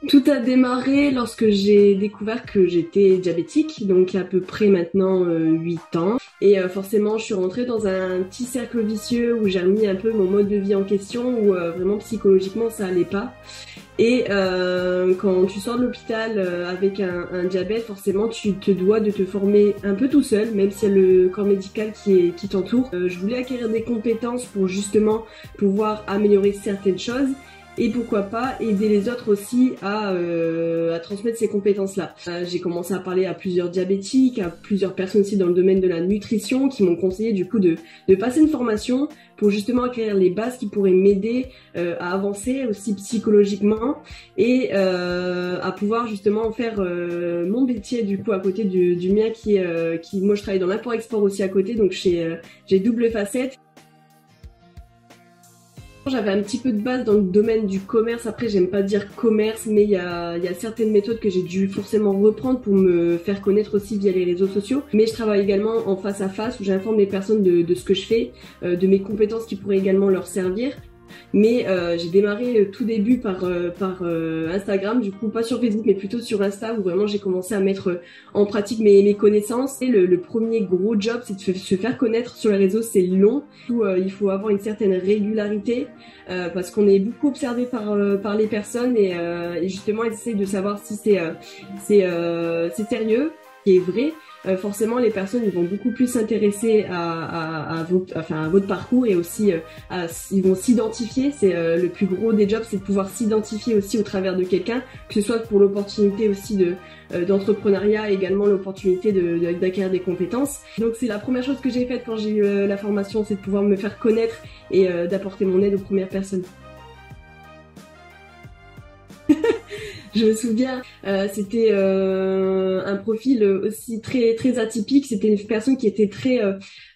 Tout a démarré lorsque j'ai découvert que j'étais diabétique, donc à peu près maintenant 8 ans. Et forcément, je suis rentrée dans un petit cercle vicieux où j'ai remis un peu mon mode de vie en question, où vraiment psychologiquement ça allait pas. Et quand tu sors de l'hôpital avec un diabète, forcément tu te dois de te former un peu tout seul, même s'il y a le corps médical qui t'entoure. Je voulais acquérir des compétences pour justement pouvoir améliorer certaines choses. Et pourquoi pas aider les autres aussi à transmettre ces compétences-là. J'ai commencé à parler à plusieurs diabétiques, à plusieurs personnes aussi dans le domaine de la nutrition qui m'ont conseillé du coup de passer une formation pour justement acquérir les bases qui pourraient m'aider à avancer aussi psychologiquement et à pouvoir justement faire mon métier du coup à côté du mien qui moi je travaille dans l'import-export aussi à côté, donc j'ai double facette. J'avais un petit peu de base dans le domaine du commerce. Après, j'aime pas dire commerce, mais il y a certaines méthodes que j'ai dû forcément reprendre pour me faire connaître aussi via les réseaux sociaux. Mais je travaille également en face à face où j'informe les personnes de ce que je fais, de mes compétences qui pourraient également leur servir. Mais j'ai démarré tout début par Instagram, du coup pas sur Facebook mais plutôt sur Insta où vraiment j'ai commencé à mettre en pratique mes connaissances. Et le premier gros job, c'est de se faire connaître sur les réseaux, c'est long. Surtout, il faut avoir une certaine régularité parce qu'on est beaucoup observé par les personnes et justement elles essayent de savoir si c'est sérieux, qui est vrai. Forcément les personnes ils vont beaucoup plus s'intéresser à votre parcours et aussi ils vont s'identifier. C'est le plus gros des jobs, c'est de pouvoir s'identifier aussi au travers de quelqu'un, que ce soit pour l'opportunité aussi d'entrepreneuriat, également l'opportunité d'acquérir des compétences. Donc c'est la première chose que j'ai faite quand j'ai eu la formation, c'est de pouvoir me faire connaître et d'apporter mon aide aux premières personnes. Je me souviens, c'était un profil aussi très très atypique. C'était une personne qui était très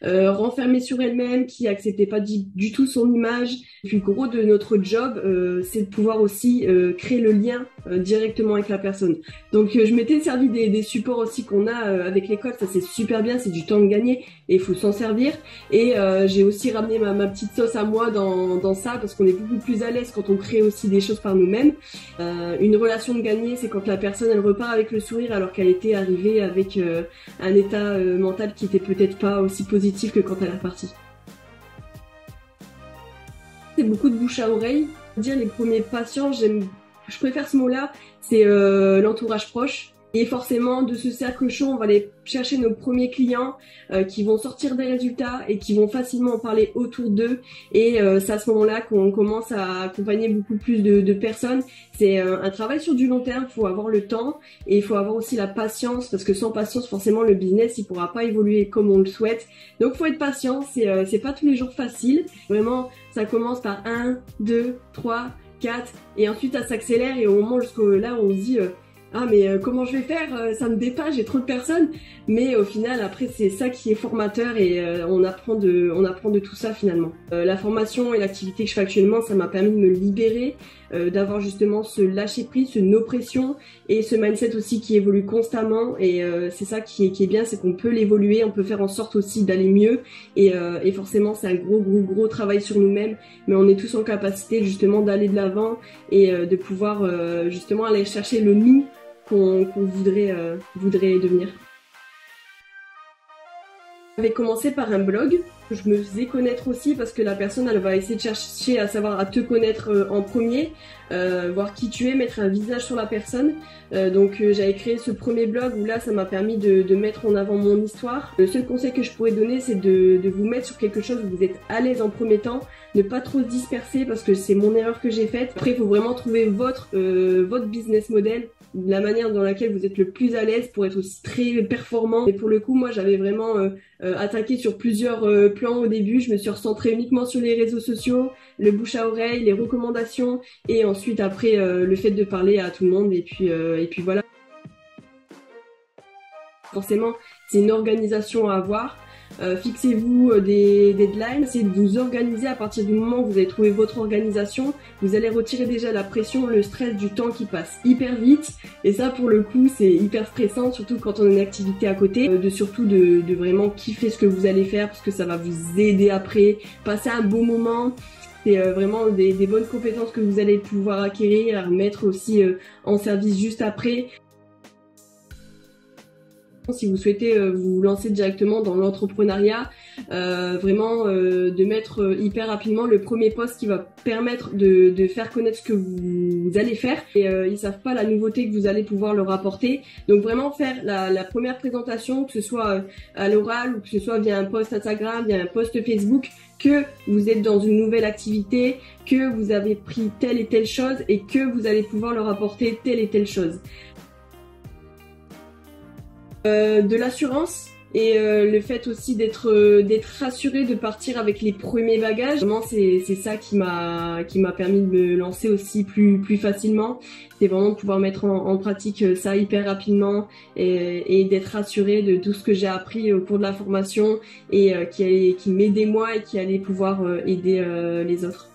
renfermée sur elle-même, qui acceptait pas du tout son image. Et puis le gros de notre job, c'est de pouvoir aussi créer le lien directement avec la personne. Donc je m'étais servi des supports aussi qu'on a avec l'école. Ça c'est super bien, c'est du temps de gagner et il faut s'en servir. Et j'ai aussi ramené ma petite sauce à moi dans ça parce qu'on est beaucoup plus à l'aise quand on crée aussi des choses par nous-mêmes. Une relation de gagner, c'est quand la personne elle repart avec le sourire alors qu'elle était arrivée avec un état mental qui était peut-être pas aussi positif que quand elle est repartie. C'est beaucoup de bouche à oreille. Dire les premiers patients, je préfère ce mot-là, c'est l'entourage proche. Et forcément, de ce cercle chaud, on va aller chercher nos premiers clients qui vont sortir des résultats et qui vont facilement en parler autour d'eux. Et c'est à ce moment-là qu'on commence à accompagner beaucoup plus de personnes. C'est un travail sur du long terme, il faut avoir le temps et il faut avoir aussi la patience parce que sans patience, forcément, le business, il pourra pas évoluer comme on le souhaite. Donc, faut être patient, c'est pas tous les jours facile. Vraiment, ça commence par 1, 2, 3, 4 et ensuite ça s'accélère et au moment jusqu'au là, on se dit... ah mais comment je vais faire, ça me dépasse, j'ai trop de personnes. Mais au final après c'est ça qui est formateur et on apprend de tout ça finalement. La formation et l'activité que je fais actuellement, ça m'a permis de me libérer, d'avoir justement ce lâcher prise, ce no pression et ce mindset aussi qui évolue constamment. Et c'est ça qui est bien, c'est qu'on peut l'évoluer, on peut faire en sorte aussi d'aller mieux et forcément c'est un gros travail sur nous-mêmes, mais on est tous en capacité justement d'aller de l'avant et de pouvoir justement aller chercher le nous qu'on voudrait devenir. J'avais commencé par un blog. Je me faisais connaître aussi parce que la personne elle va essayer de chercher à savoir à te connaître en premier, voir qui tu es, mettre un visage sur la personne. Donc j'avais créé ce premier blog où là ça m'a permis de mettre en avant mon histoire. Le seul conseil que je pourrais donner c'est de vous mettre sur quelque chose où vous êtes à l'aise en premier temps, ne pas trop se disperser parce que c'est mon erreur que j'ai faite. Après il faut vraiment trouver votre business model, la manière dans laquelle vous êtes le plus à l'aise pour être aussi très performant. Et pour le coup moi j'avais vraiment attaqué sur plusieurs plans au début. Je me suis recentrée uniquement sur les réseaux sociaux, le bouche à oreille, les recommandations et ensuite après le fait de parler à tout le monde et puis voilà. Forcément c'est une organisation à avoir. Fixez-vous des deadlines, essayez de vous organiser à partir du moment où vous avez trouvé votre organisation, vous allez retirer déjà la pression, le stress du temps qui passe hyper vite et ça pour le coup c'est hyper stressant surtout quand on a une activité à côté, de vraiment kiffer ce que vous allez faire parce que ça va vous aider après, passer un bon moment C'est vraiment des bonnes compétences que vous allez pouvoir acquérir, à mettre aussi en service juste après. Si vous souhaitez vous lancer directement dans l'entrepreneuriat, vraiment de mettre hyper rapidement le premier post qui va permettre de faire connaître ce que vous allez faire. Et ils savent pas la nouveauté que vous allez pouvoir leur apporter. Donc vraiment faire la première présentation, que ce soit à l'oral ou que ce soit via un post Instagram, via un post Facebook, que vous êtes dans une nouvelle activité, que vous avez pris telle et telle chose et que vous allez pouvoir leur apporter telle et telle chose. De l'assurance et le fait aussi d'être rassuré, de partir avec les premiers bagages. Vraiment c'est ça qui m'a permis de me lancer aussi plus facilement. C'est vraiment de pouvoir mettre en pratique ça hyper rapidement et d'être rassuré de tout ce que j'ai appris au cours de la formation et qui m'aidait moi et qui allait pouvoir aider les autres.